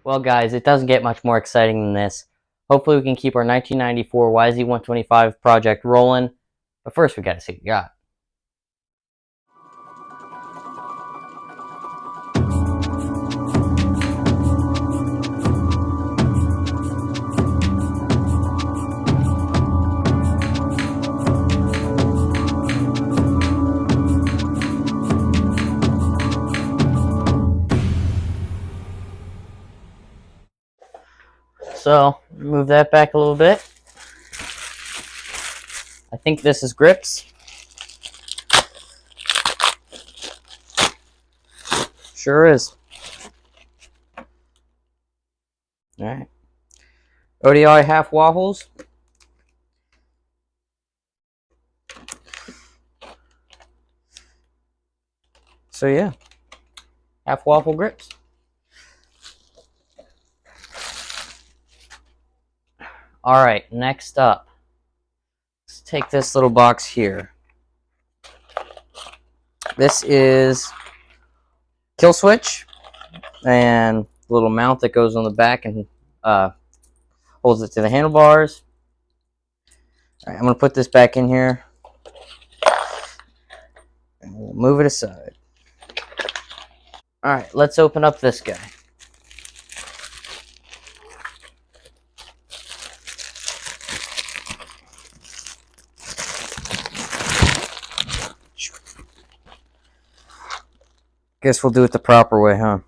Well, guys, it doesn't get much more exciting than this. Hopefully, we can keep our 1994 YZ125 project rolling. But first, we gotta see what we got. So, move that back a little bit. I think this is grips. Sure is. Alright. ODI half waffles. So yeah, half waffle grips. Alright, next up. Let's take this little box here. This is kill switch and a little mount that goes on the back and holds it to the handlebars. All right, I'm going to put this back in here and we'll move it aside. Alright, let's open up this guy. Guess we'll do it the proper way, huh?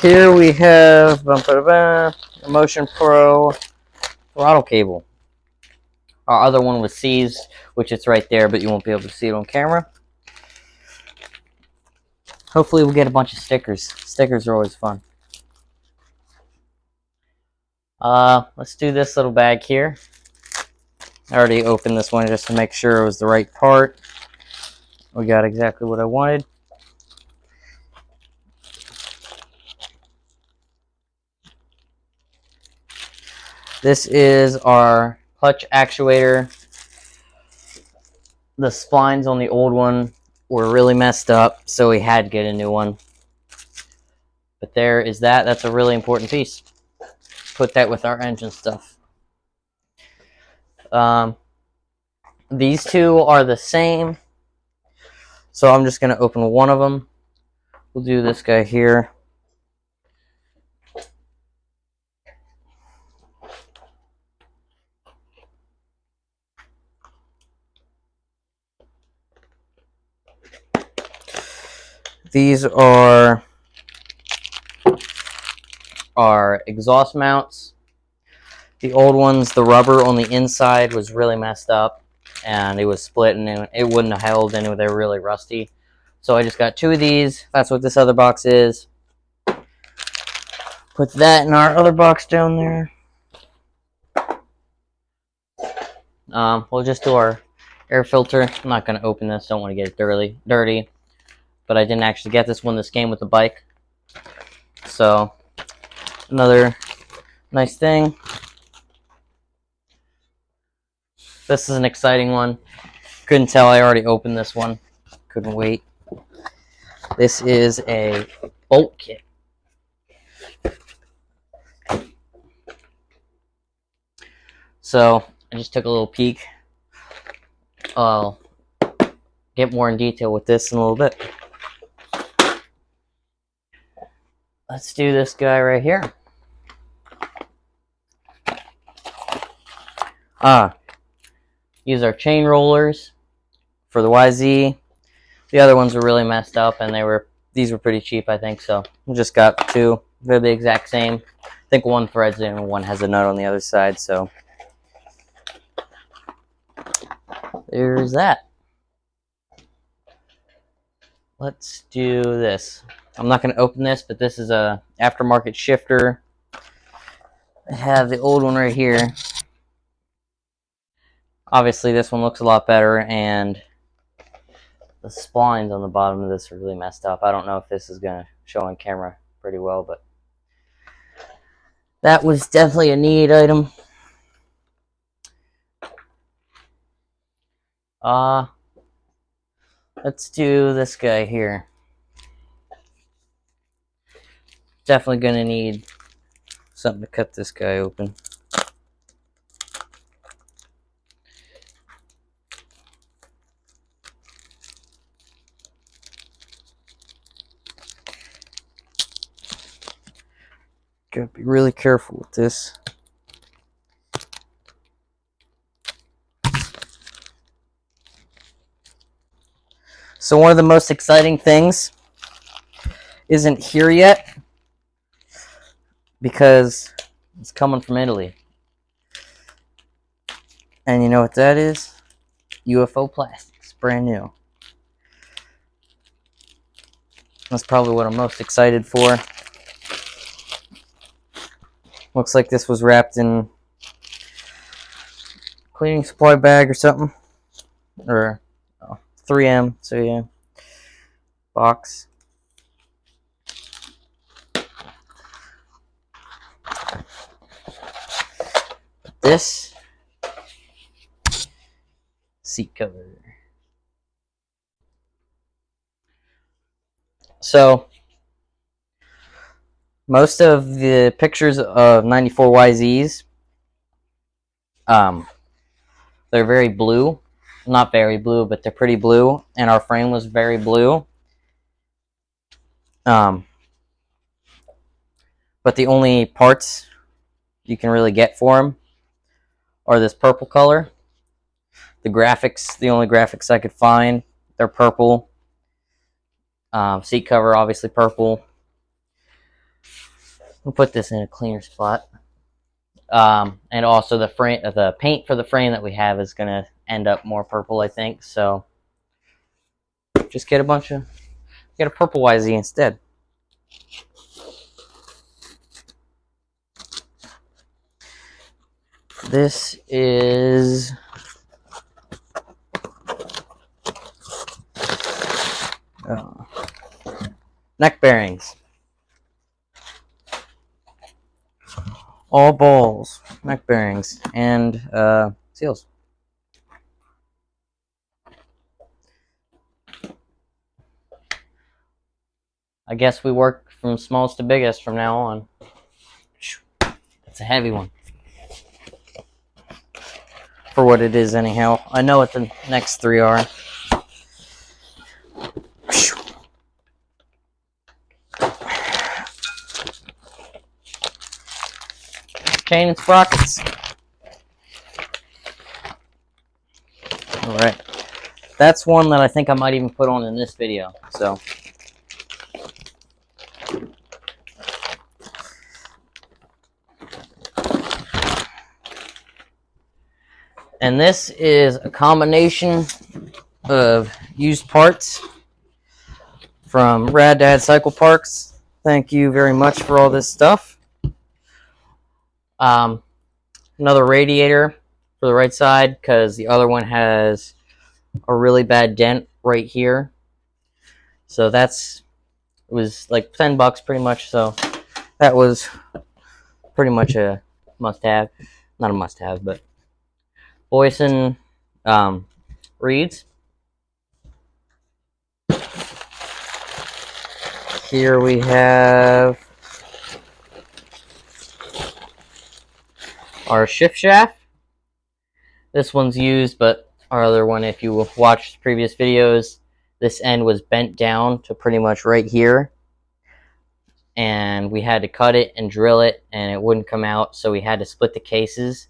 Here we have Emotion Pro throttle cable. Our other one was seized, which it's right there, but you won't be able to see it on camera. Hopefully we'll get a bunch of stickers. Stickers are always fun. Let's do this little bag here. I already opened this one just to make sure it was the right part. We got exactly what I wanted. This is our clutch actuator. The splines on the old one were really messed up, so we had to get a new one. But there is that. That's a really important piece. Put that with our engine stuff. These two are the same, so I'm just going to open one of them. We'll do this guy here. These are our exhaust mounts. The old ones, the rubber on the inside was really messed up and it was split and it wouldn't have held and they were really rusty. So I just got two of these. That's what this other box is. Put that in our other box down there. We'll just do our air filter. I'm not going to open this. Don't want to get it dirty. But I didn't actually get this one. This came with the bike. So, another nice thing. This is an exciting one. Couldn't tell I already opened this one. Couldn't wait. This is a bolt kit. So, I just took a little peek. I'll get more in detail with this in a little bit. Let's do this guy right here. Use our chain rollers for the YZ. The other ones were really messed up, and these were pretty cheap, I think. So we just got two. They're the exact same. I think one threads in and one has a nut on the other side. So there's that. Let's do this. I'm not going to open this, but this is a aftermarket shifter. I have the old one right here. Obviously this one looks a lot better, and the splines on the bottom of this are really messed up. I don't know if this is going to show on camera pretty well, but that was definitely a need item. Let's do this guy here. Definitely going to need something to cut this guy open. Gotta be really careful with this. So one of the most exciting things isn't here yet because it's coming from Italy. And you know what that is? UFO plastics, brand new. That's probably what I'm most excited for. Looks like this was wrapped in cleaning supply bag or something. Or 3M, so yeah. Box. This seat cover. So most of the pictures of 94 YZs, they're very blue. Not very blue, but they're pretty blue, and our frame was very blue. But the only parts you can really get for them are this purple color. The graphics, the only graphics I could find, they're purple. Seat cover, obviously purple. We'll put this in a cleaner spot. And also the frame, the paint for the frame that we have is going to end up more purple, I think. So just get a purple YZ instead. This is neck bearings. All balls, neck bearings, and seals. I guess we work from smallest to biggest from now on. It's a heavy one. For what it is anyhow. I know what the next three are. Chain and sprockets. Alright. That's one that I think I might even put on in this video. So and this is a combination of used parts from Rad Dad Cycle Parts. Thank you very much for all this stuff. Another radiator for the right side because the other one has a really bad dent right here. So it was like $10 pretty much. So that was pretty much a must-have. Not a must-have, but Boyson reeds. Here we have our shift shaft. This one's used, but our other one, if you watched previous videos, this end was bent down to pretty much right here. And we had to cut it and drill it, and it wouldn't come out, so we had to split the cases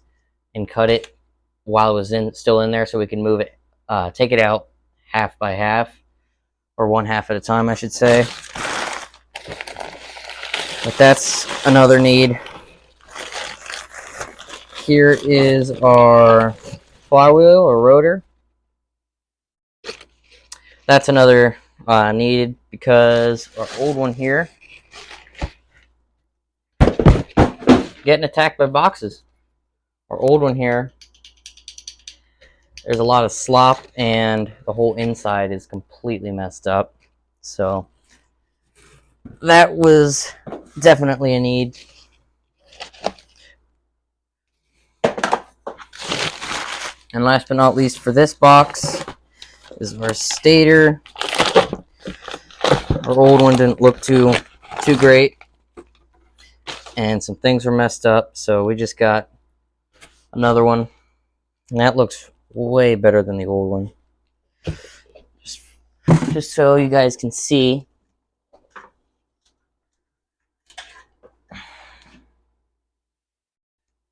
and cut it while it was still in there so we can move it, take it out half by half, or one half at a time, I should say. But that's another need. Here is our flywheel or rotor. That's another need because our old one here getting attacked by boxes. Our old one here there's a lot of slop and the whole inside is completely messed up. So that was definitely a need. And last but not least for this box is our stator. Our old one didn't look too great, and some things were messed up, so we just got another one, and that looks way better than the old one. Just so you guys can see.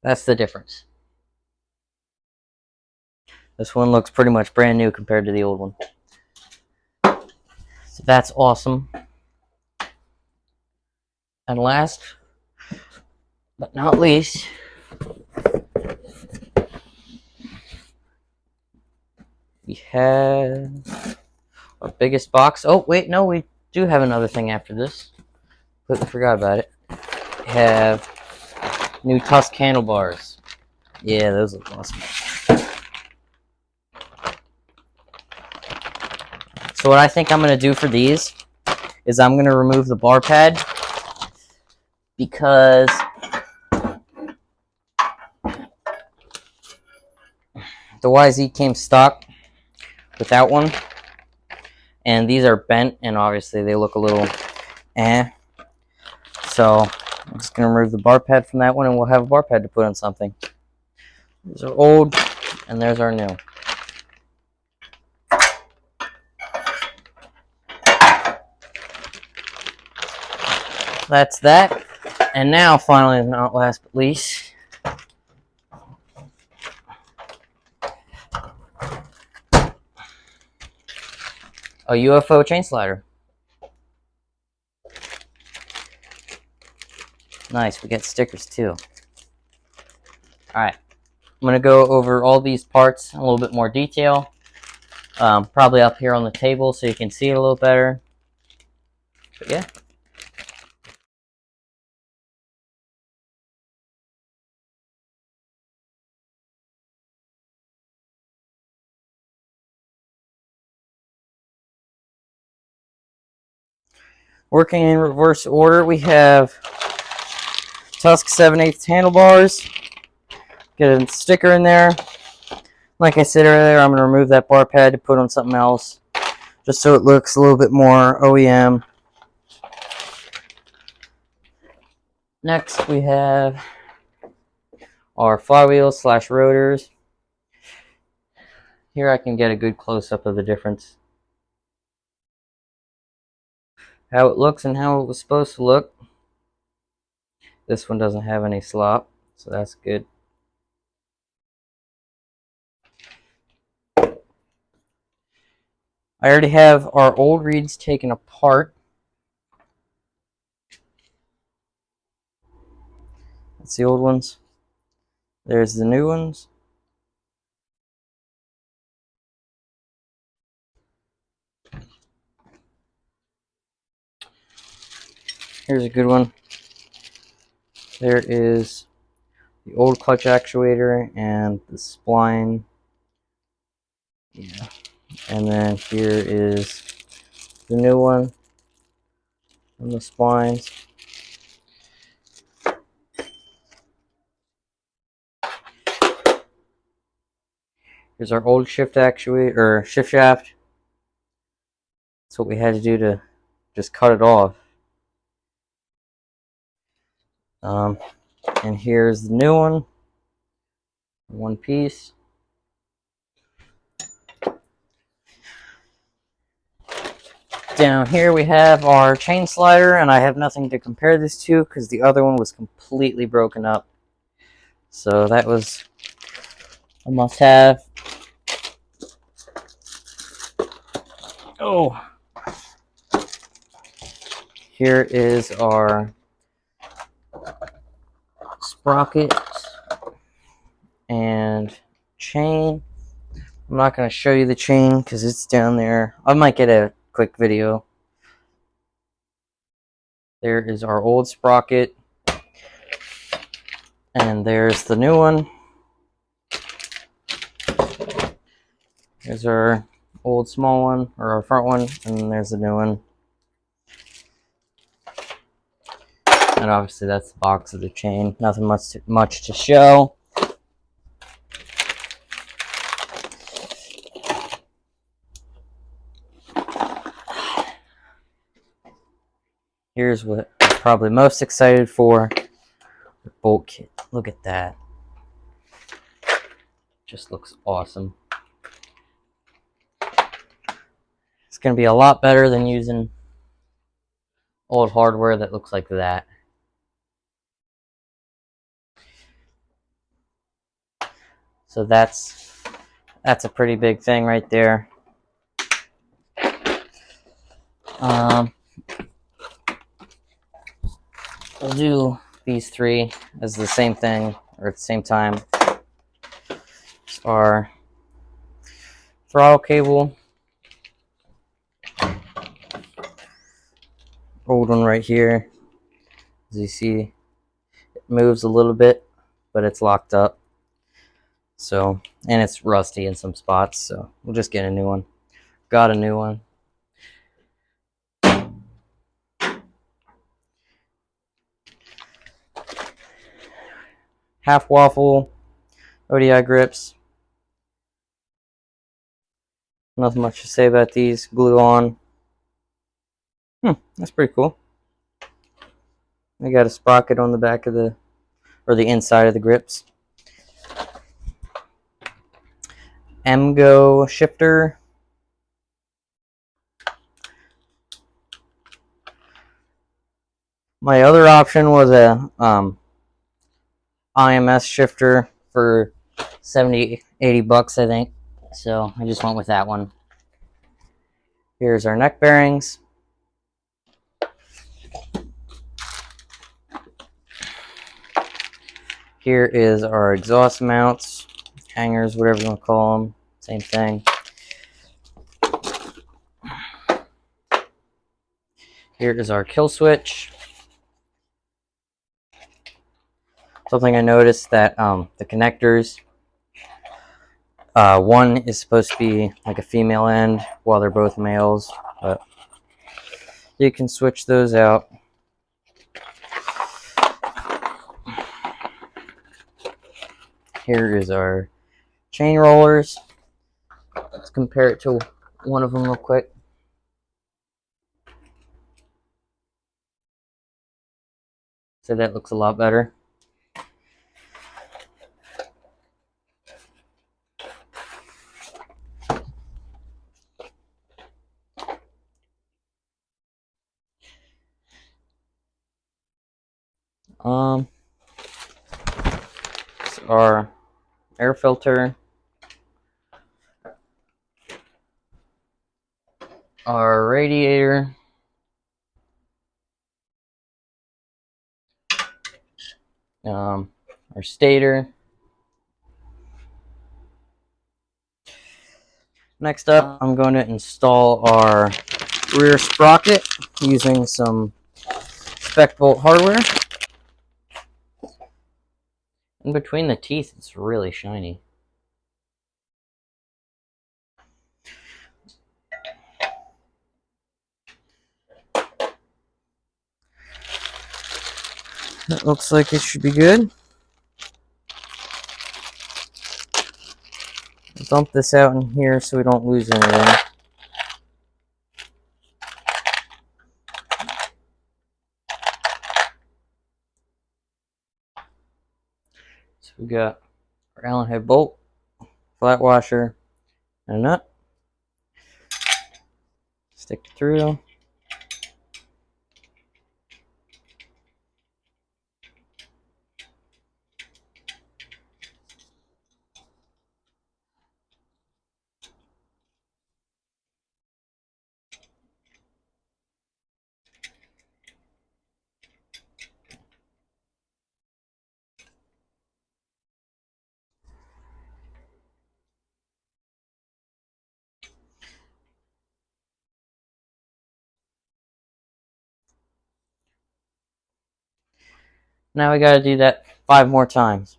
That's the difference. This one looks pretty much brand new compared to the old one. So that's awesome. And last but not least, we have our biggest box. Oh, wait, no, we do have another thing after this. Completely forgot about it. We have new Tusk handlebars. Yeah, those look awesome. So what I think I'm going to do for these is I'm going to remove the bar pad, because the YZ came stock without one, and these are bent, and obviously they look a little So I'm just going to remove the bar pad from that one, and we'll have a bar pad to put on something. These are old, and there's our new. That's that. And now, finally, not last but least, a UFO chain slider. Nice, we get stickers too. Alright, I'm going to go over all these parts in a little bit more detail. Probably up here on the table so you can see it a little better. But yeah. Working in reverse order, we have Tusk 7/8 handlebars. Get a sticker in there. Like I said earlier, I'm going to remove that bar pad to put on something else, just so it looks a little bit more OEM. Next, we have our flywheels / rotors. Here I can get a good close-up of the difference. How it looks and how it was supposed to look. This one doesn't have any slop, so that's good. I already have our old reeds taken apart. That's the old ones. There's the new ones. Here's a good one. There is the old clutch actuator and the spline. Yeah. And then here is the new one and the splines. Here's our old shift actuator, or shift shaft. That's what we had to do to just cut it off. And here's the new one piece. Down here we have our chain slider, and I have nothing to compare this to because the other one was completely broken up. So that was a must-have. Oh, here is our sprocket and chain. I'm not going to show you the chain because it's down there. I might get a quick video. There is our old sprocket, and there's the new one. Here's our old small one, or our front one, and then there's the new one. And obviously that's the box of the chain. Nothing much to show. Here's what I'm probably most excited for. The bolt kit. Look at that. Just looks awesome. It's going to be a lot better than using old hardware that looks like that. So that's a pretty big thing right there. We'll do these three as the same thing, or at the same time. Our throttle cable, old one right here. As you see, it moves a little bit, but it's locked up. So, and it's rusty in some spots, so we'll just get a new one. Got a new one. Half waffle ODI grips. Nothing much to say about these. Glue on. That's pretty cool. They got a sprocket on the back of the, or the inside of the grips. MGO shifter. My other option was a IMS shifter for 70-80 bucks, I think. So I just went with that one. Here's our neck bearings. Here is our exhaust mounts, hangers, whatever you want to call them. Same thing. Here is our kill switch. Something I noticed that the connectors, one is supposed to be like a female end while they're both males, but you can switch those out. Here is our chain rollers. Let's compare it to one of them real quick. So that looks a lot better. It's our air filter, our radiator, our stator. Next up, I'm going to install our rear sprocket using some spec bolt hardware. In between the teeth, it's really shiny. That looks like it should be good. Dump this out in here so we don't lose anything. So we got our Allen head bolt, flat washer, and a nut. Stick it through. Now we got to do that 5 more times.